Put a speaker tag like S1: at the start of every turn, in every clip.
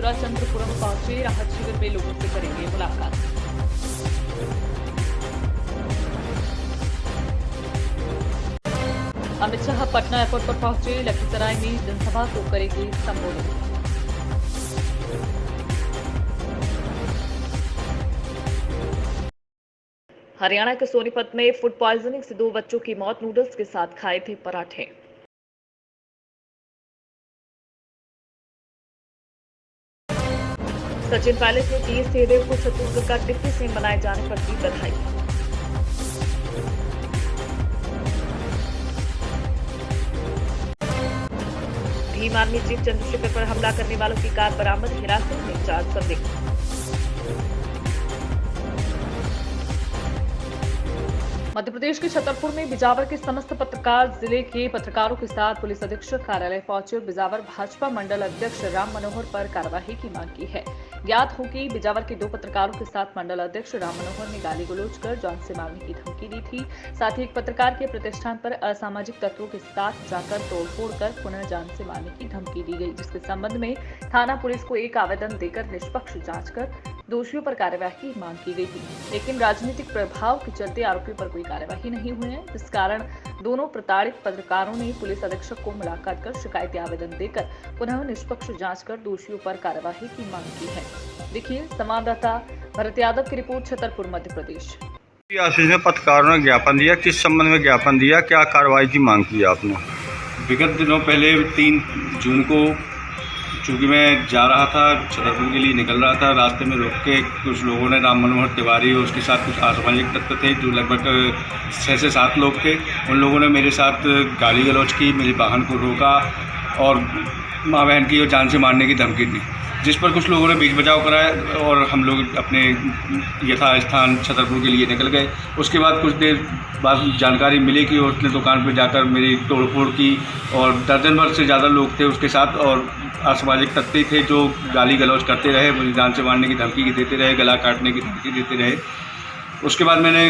S1: चूड़ाचंद्रपुरम पहुंचे राहत शिविर में लोगों से करेंगे मुलाकात। अमित शाह पटना एयरपोर्ट पर पहुंचे, लखीसराय में जनसभा को करेंगे संबोधित। हरियाणा के सोनीपत में फूड पॉइजनिंग से 2 बच्चों की मौत, नूडल्स के साथ खाए थे पराठे। सचिन पायलट ने टी सिंहदेव को छत्तीसगढ़ का डिप्टी सीएम बनाए जाने पर दी बधाई। भीम आर्मी चीफ चंद्रशेखर पर हमला करने वालों की कार बरामद, हिरासत में 4 संदिग्ध। मध्य प्रदेश के छतरपुर में बिजावर के समस्त पत्रकार जिले के पत्रकारों के साथ पुलिस अधीक्षक कार्यालय पहुंचे। बिजावर भाजपा मंडल अध्यक्ष राम मनोहर पर कार्रवाई की मांग की है। ज्ञात हो कि बिजावर के 2 पत्रकारों के साथ मंडल अध्यक्ष राम मनोहर ने गाली गलौज कर जान से मारने की धमकी दी थी। साथ ही एक पत्रकार के प्रतिष्ठान पर असामाजिक तत्वों के साथ जाकर तोड़फोड़ कर पुनः जान से मारने की धमकी दी गई, जिसके संबंध में थाना पुलिस को एक आवेदन देकर निष्पक्ष जांच कर दोषियों पर कार्यवाही की मांग की गई थी। लेकिन राजनीतिक प्रभाव के चलते आरोपियों पर कोई कार्यवाही नहीं हुई है, जिस कारण दोनों प्रताड़ित पत्रकारों ने पुलिस अधीक्षक को मुलाकात कर शिकायती आवेदन देकर पुनः निष्पक्ष जांच कर दोषियों पर कार्यवाही की मांग की है। देखिए संवाददाता भरत यादव की रिपोर्ट, छतरपुर मध्य प्रदेश।
S2: आशीष में पत्रकारों ने ज्ञापन दिया, किस संबंध में ज्ञापन दिया, क्या कार्रवाई की मांग की आपने?
S3: विगत दिनों पहले 3 जून को चूँकि मैं जा रहा था, छतरपुर के लिए निकल रहा था, रास्ते में रोक के कुछ लोगों ने राम मनोहर तिवारी और उसके साथ कुछ असामाजिक तत्व थे जो लगभग 6 से 7 लोग थे। उन लोगों ने मेरे साथ गाली गलौज की, मेरे वाहन को रोका और माँ बहन की और जान से मारने की धमकी दी, जिस पर कुछ लोगों ने बीच बचाव कराया और हम लोग अपने यथास्थान छतरपुर के लिए निकल गए। उसके बाद कुछ देर बाद जानकारी मिली कि उसने दुकान पर जाकर मेरी तोड़फोड़ की और दर्जन भर से ज़्यादा लोग थे उसके साथ और असामाजिक तत्व थे जो गाली गलौज करते रहे, मुझे जान से मारने की धमकी देते रहे, गला काटने की धमकी देते रहे। उसके बाद मैंने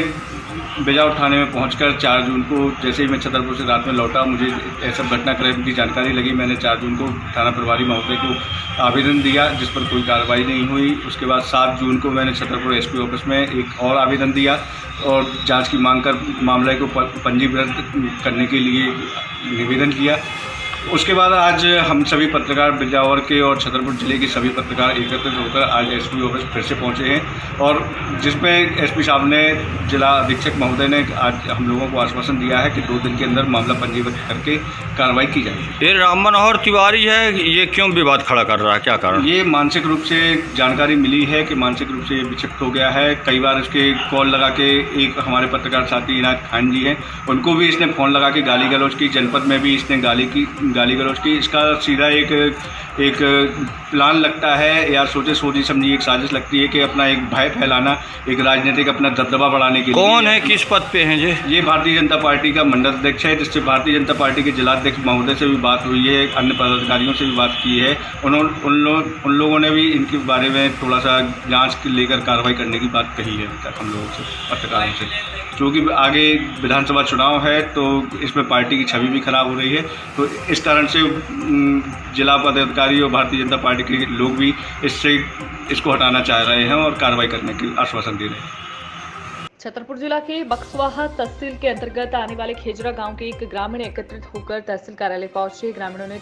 S3: बिजावर थाने में पहुंचकर 4 जून को जैसे ही मैं छतरपुर से रात में लौटा, मुझे ऐसा घटनाक्रम की जानकारी लगी। मैंने 4 जून को थाना प्रभारी महोदय को आवेदन दिया, जिस पर कोई कार्रवाई नहीं हुई। उसके बाद 7 जून को मैंने छतरपुर एसपी ऑफिस में एक और आवेदन दिया और जांच की मांग कर मामले को पंजीबद्ध करने के लिए निवेदन किया। उसके बाद आज हम सभी पत्रकार बिजावर के और छतरपुर जिले के सभी पत्रकार एकत्रित होकर आज एसपी ऑफिस फिर से पहुंचे हैं और जिसमें एसपी साहब ने, जिला अधीक्षक महोदय ने आज हम लोगों को आश्वासन दिया है कि 2 दिन के अंदर मामला पंजीबद्ध करके कार्रवाई की जाएगी।
S2: ये राम मनोहर तिवारी है, ये क्यों विवाद खड़ा कर रहा है, क्या कारण?
S3: ये मानसिक रूप से जानकारी मिली है कि मानसिक रूप से ये विक्षिप्त हो गया है। कई बार इसके कॉल लगा के, एक हमारे पत्रकार साथी इनायत खान जी हैं, उनको भी इसने फ़ोन लगा के गाली गलौज की। जनपद में भी इसने गाली गलौज की। इसका सीधा एक प्लान लगता है या सोची समझी एक साजिश लगती है कि अपना एक भय फैलाना, एक राजनीतिक अपना दबदबा बढ़ाने के लिए।
S2: कौन है, किस पद पे हैं ये?
S3: भारतीय जनता पार्टी का मंडल अध्यक्ष है, जिससे भारतीय जनता पार्टी के जिलाध्यक्ष महोदय से भी बात हुई है, अन्य पदाधिकारियों से भी बात की है। उन लोगों ने भी इनके बारे में थोड़ा सा जाँच लेकर कार्रवाई करने की बात कही है हम लोगों से, पत्रकारों से। क्योंकि आगे विधानसभा चुनाव है तो इसमें पार्टी की छवि भी खराब हो रही है, तो इस कारण से जिला पदाधिकारी और भारतीय जनता पार्टी के लोग भी इसको हटाना चाह रहे हैं और कार्रवाई करने की आश्वासन दे रहे हैं।
S1: छतरपुर जिला के बक्सवाहा तहसील के अंतर्गत आने वाले खेजरा गांव के एक ग्रामीण एकत्रित होकर तहसील कार्यालय पहुंचे। ग्रामीणों ने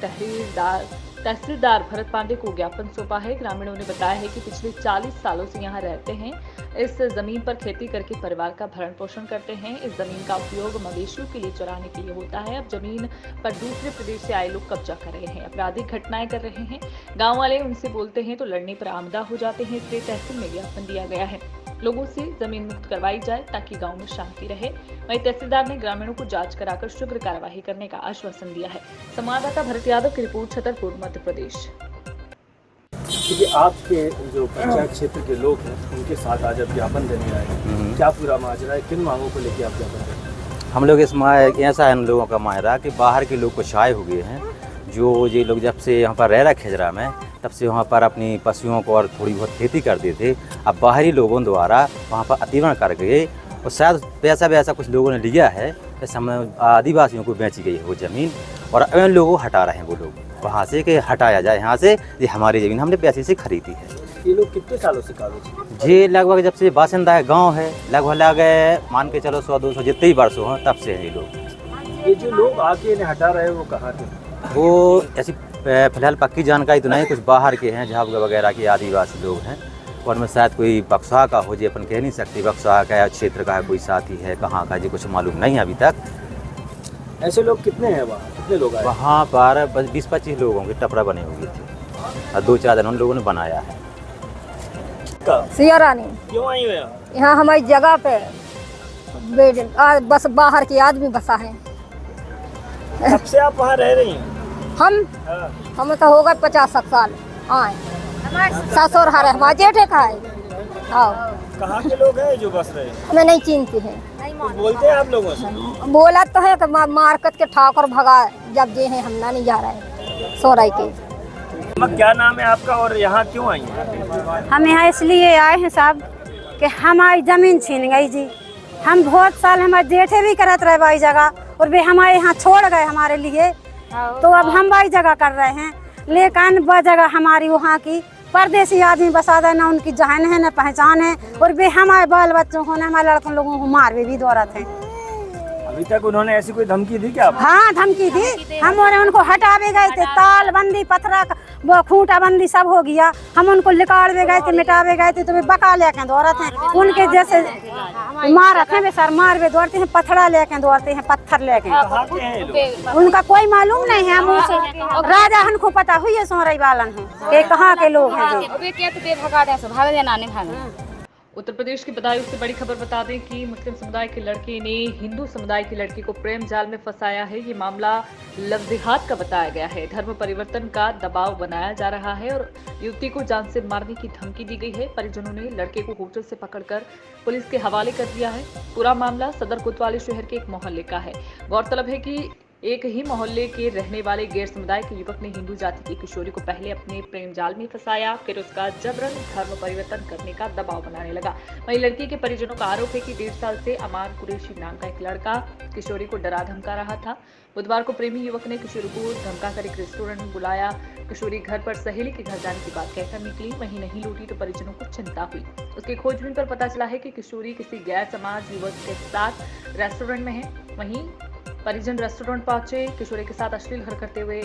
S1: तहसीलदार भरत पांडे को ज्ञापन सौंपा है। ग्रामीणों ने बताया है कि पिछले 40 सालों से यहां रहते हैं, इस जमीन पर खेती करके परिवार का भरण पोषण करते हैं। इस जमीन का उपयोग मवेशियों के लिए चराने के लिए होता है। अब जमीन पर दूसरे प्रदेश से आए लोग कब्जा कर रहे हैं, आपराधिक घटनाएं कर रहे हैं। गाँव वाले उनसे बोलते हैं तो लड़ने पर आमदा हो जाते हैं, इसलिए तहसील में ज्ञापन दिया गया है, लोगों से जमीन मुक्त करवाई जाए ताकि गांव में शांति रहे। वहीं तहसीलदार ने ग्रामीणों को जांच कराकर शीघ्र कार्रवाई करने का आश्वासन दिया है। संवाददाता भरत यादव की रिपोर्ट, छतरपुर मध्य प्रदेश।
S4: क्योंकि आपके जो पंचायत क्षेत्र के लोग हैं उनके साथ आज आप ज्ञापन देने आए, क्या पूरा माजरा है, किन मांगों को लेकर आप ज्ञापन दे रहे हैं?
S5: हम लोग ऐसा है, हम लोगों का माजरा कि बाहर के लोग को छाए हो गए हैं। जो ये लोग जब से यहाँ पर रह रहे खेजरा में, तब से वहाँ पर अपनी पशुओं को और थोड़ी बहुत खेती करते थे। अब बाहरी लोगों द्वारा वहाँ पर अतिक्रमण कर गए और शायद पैसा भी ऐसा कुछ लोगों ने लिया है इस समय आदिवासियों को बेची गई है वो ज़मीन, और उन लोगों को हटा रहे हैं वो लोग वहाँ से कि हटाया जाए यहाँ से, ये हमारी ज़मीन हमने पैसे से खरीदी है।
S4: ये लोग कितने सालों से कागज?
S5: ये लगभग जब से बासिंदा है गांव है, लगभग मान के चलो 100-200 जितने ही वर्षों हैं तब से हैं ये लोग।
S4: ये जो लोग आके इन्हें हटा रहे हैं वो कहाँ के?
S5: वो ऐसी फिलहाल पक्की जानकारी तो नहीं, कुछ बाहर के हैं, झाबुआ वगैरह के आदिवासी लोग हैं, और में शायद कोई बक्सा का हो, जी अपन कह नहीं सकते बक्सा का या क्षेत्र का है, कोई साथी है कहाँ का जी कुछ मालूम नहीं अभी तक।
S4: ऐसे लोग कितने हैं वहाँ, कितने लोग आए?
S5: वहाँ पर 20-25 लोगों के टपरा बने हुए थे और 2-4 दिन उन लोगों ने बनाया है।
S6: सिया रानी
S4: क्यों आई हो यहाँ?
S6: यहाँ हमारी जगह पे बस बाहर के आदमी बसा है।
S4: कब से आप वहाँ रह रही हैं?
S6: हम तो हो गए 50 साल आए। ससुर हरे हमारे जेठे का है।
S4: कहाँ के लोग हैं जो बस रहे हैं?
S6: हमें नहीं चिंती है।
S4: तो बोलते हैं आप लोगों से?
S6: बोला तो है कि मार्केट के ठाकुर भगा जब जे है हम ना नहीं जा रहे सोराई के।
S4: क्या नाम है आपका और यहाँ क्यों आई हैं?
S7: हम यहाँ इसलिए आए हैं साहब कि हमारी ज़मीन छीन गई जी। हम बहुत साल हमारे जेठे भी करत रहे भाई जगह, और वे हमारे यहाँ छोड़ गए हमारे लिए, तो अब हम भाई जगह कर रहे हैं। लेकिन वह जगह हमारी वहाँ की परदेसी आदमी बसा दे, ना उनकी जहन है ना पहचान है, और वे हमारे बाल बच्चों को, हमारे लड़कों लोगों को मार भी दौड़ते हैं।
S4: अभी तक उन्होंने ऐसी कोई धमकी दी क्या?
S7: हाँ धमकी दी, हम उनको हटावे गए थे, ताल बंदी पथरा वो खूंटा बंदी सब हो गया, हम उनको निकालवे गए थे, मिटावे गए थे, तो वे बका लेके दौड़ते हैं। उनके जैसे मारते हैं वे सर मार वे दौड़ते हैं, पथरा लेके दौड़ते हैं, पत्थर लेके। उनका कोई मालूम नहीं है, मुँह से राजा हमको पता हुई है सोहराई वालन है कि कहाँ के लोग हैं।
S1: उत्तर प्रदेश की बदायूं से बड़ी खबर बता दें कि मुस्लिम समुदाय के लड़के ने हिंदू समुदाय की लड़की को प्रेम जाल में फंसाया है। ये मामला लव जिहाद का बताया गया है। धर्म परिवर्तन का दबाव बनाया जा रहा है और युवती को जान से मारने की धमकी दी गई है। परिजनों ने लड़के को होटल से पकड़कर पुलिस के हवाले कर दिया है। पूरा मामला सदर कोतवाली शहर के एक मोहल्ले का है। गौरतलब है कि एक ही मोहल्ले के रहने वाले गैर समुदाय के युवक ने हिंदू जाति की किशोरी को पहले अपने प्रेम जाल में फंसाया, फिर उसका जबरन धर्म परिवर्तन करने का दबाव बनाने लगा। वहीं लड़की के परिजनों का आरोप है कि 1.5 साल से अमान कुरैशी नाम का एक लड़का किशोरी को डरा धमका रहा था। बुधवार को प्रेमी युवक ने किशोरी को धमकाकर एक रेस्टोरेंट में बुलाया। किशोरी घर पर सहेली के घर जाने की बात कहकर निकली, वहीं नहीं लौटी तो परिजनों को चिंता हुई। उसके खोजबीन पर पता चला है कि किशोरी किसी गैर समाज युवक के साथ रेस्टोरेंट में है। वहीं परिजन रेस्टोरेंट पहुंचे, किशोरी के साथ अश्लील हरकत करते हुए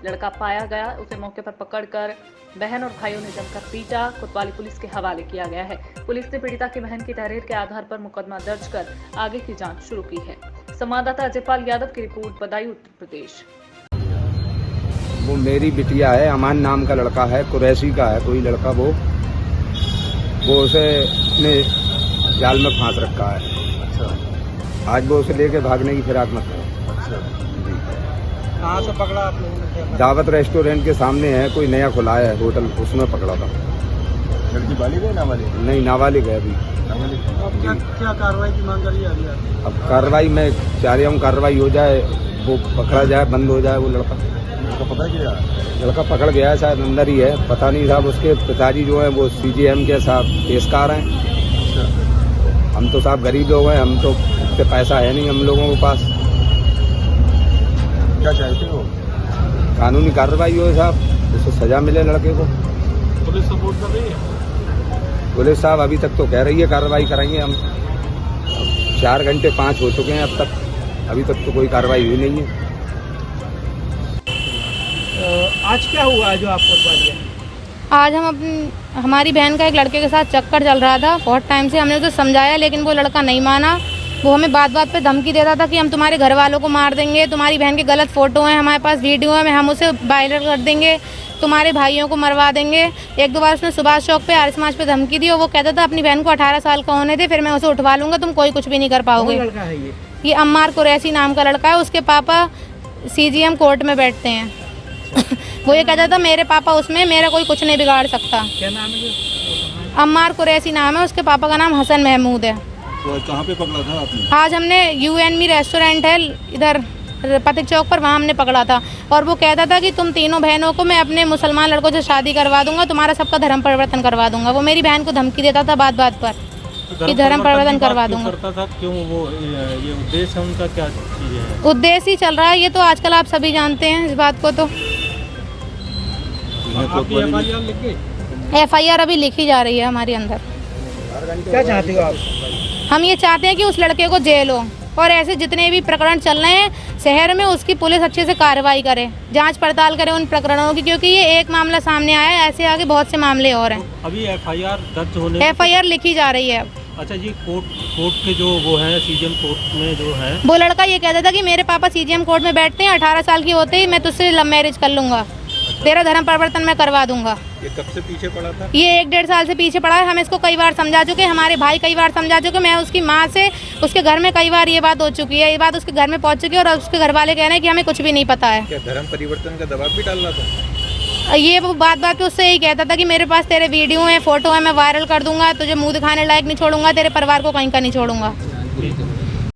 S1: लड़का पाया गया। उसे मौके पर पकड़कर बहन और भाइयों ने जमकर पीटा। कोतवाली पुलिस के हवाले किया गया है। पुलिस ने पीड़िता की बहन की तहरीर के आधार पर मुकदमा दर्ज कर आगे की जांच शुरू की है। संवाददाता अजयपाल यादव की रिपोर्ट, बदायूं, उत्तर प्रदेश।
S8: वो मेरी बिटिया है, अमान नाम का लड़का है, कुरैशी का है कोई लड़का, वो उसे अपने जाल में फांस रखा है। आज वो उसे लेके भागने की फिराक में है।
S4: कहाँ से पकड़ा आप लोगों ने?
S8: दावत रेस्टोरेंट के सामने है, कोई नया खुला है होटल, उसमें पकड़ा था।
S4: लड़की बालिग है नाबालिग?
S8: नहीं, नाबालिग है अभी।
S4: क्या कार्रवाई की मांग करी है?
S8: अब कार्रवाई मैं चाह रहा हूँ, कार्रवाई हो जाए, वो पकड़ा जाए, बंद हो जाए। वो लड़का लड़का पकड़ गया है, शायद अंदर ही है, पता नहीं साहब। उसके पिताजी जो है वो CGM के साहब पेशकार हैं। हम तो साहब गरीब लोग हैं, हम तो पैसा है नहीं हम लोगों के पास।
S4: क्या चाहते हो?
S8: कानूनी कार्रवाई हो साहब, उसको सजा मिले लड़के को।
S4: पुलिस सपोर्ट कर रही है?
S8: पुलिस साहब अभी तक तो कह रही है कार्रवाई कराएंगे हम। 4 घंटे 5 हो चुके हैं अब तक, अभी तक तो कोई कार्रवाई हुई नहीं है।
S4: आज क्या हुआ जो आपको बता दिया?
S9: आज हमारी बहन का एक लड़के के साथ चक्कर चल रहा था। बहुत टाइम से हमने उसे समझाया, लेकिन वो लड़का नहीं माना। वो हमें बात बात पे धमकी देता था कि हम तुम्हारे घर वालों को मार देंगे, तुम्हारी बहन के गलत फ़ोटो हैं हमारे पास, वीडियो है, हम उसे वायरल कर देंगे, तुम्हारे भाइयों को मरवा देंगे। 1-2 बार उसने सुभाष चौक पे आर्य समाज पे धमकी दी और वो कहता था अपनी बहन को 18 साल का होने दे, फिर मैं उसे उठवा लूँगा, तुम कोई कुछ भी नहीं कर पाओगे।
S4: कौन लड़का है
S9: ये अम्मार कुरैशी नाम का लड़का है। उसके पापा CGM कोर्ट में बैठते हैं। वो ये कहता था मेरे पापा उसमें, मेरा कोई कुछ नहीं बिगाड़ सकता।
S4: क्या नाम है?
S9: अम्मार कुरैशी नाम है, उसके पापा का नाम हसन महमूद है।
S4: तो कहाँ पे पकड़ा था आपने?
S9: आज हमने UNME रेस्टोरेंट है इधर पतिक चौक पर, वहाँ हमने पकड़ा था। और वो कहता था कि तुम तीनों बहनों को मैं अपने मुसलमान लड़कों से शादी करवा दूंगा, तुम्हारा सबका धर्म परिवर्तन करवा दूंगा। वो मेरी बहन को धमकी देता था बात बात पर। कि धर्म परिवर्तन करवा दूंगा।
S10: करता था क्यों वो ये उद्देश्य है उनका, क्या चीज़ है?
S9: उद्देश्य ही चल रहा है ये तो आजकल आप सभी जानते हैं इस बात को। तो
S10: आपकी FIR लिख गई?
S9: FIR अभी लिखी जा रही है हमारे अंदर।
S4: क्या चाहते हो आप?
S9: हम ये चाहते हैं कि उस लड़के को जेल हो और ऐसे जितने भी प्रकरण चल रहे हैं शहर में उसकी पुलिस अच्छे से कार्रवाई करे, जांच पड़ताल करे उन प्रकरणों की, क्योंकि ये एक मामला सामने आया है, ऐसे आगे बहुत से मामले और हैं।
S10: अभी FIR दर्ज होने
S9: FIR लिखी जा रही है अब।
S10: अच्छा जी, कोर्ट के जो वो है CGM कोर्ट में जो है,
S9: वो लड़का ये कहता था कि मेरे पापा CGM कोर्ट में बैठते हैं, 18 साल की होते ही मैं तुझसे लव मैरिज कर लूँगा, तेरा धर्म परिवर्तन मैं करवा दूंगा।
S10: ये कब से पीछे पड़ा था?
S9: ये 1-1.5 साल से पीछे पड़ा है। हम इसको कई बार समझा चुके, हमारे भाई कई बार समझा चुके, मैं उसकी माँ से उसके घर में कई बार ये बात हो चुकी है, ये बात उसके घर में पहुँच चुकी है और उसके घर वाले कह रहे हैं कि हमें कुछ भी नहीं पता है।
S10: क्या धर्म परिवर्तन का दबाव भी डाल रहा था?
S9: ये वो बात पे उससे यही कहता था कि मेरे पास तेरे वीडियो हैं, फोटो हैं, मैं वायरल कर दूंगा, तुझे मुंह दिखाने लायक नहीं छोड़ूंगा, तेरे परिवार को कहीं का नहीं छोड़ूंगा।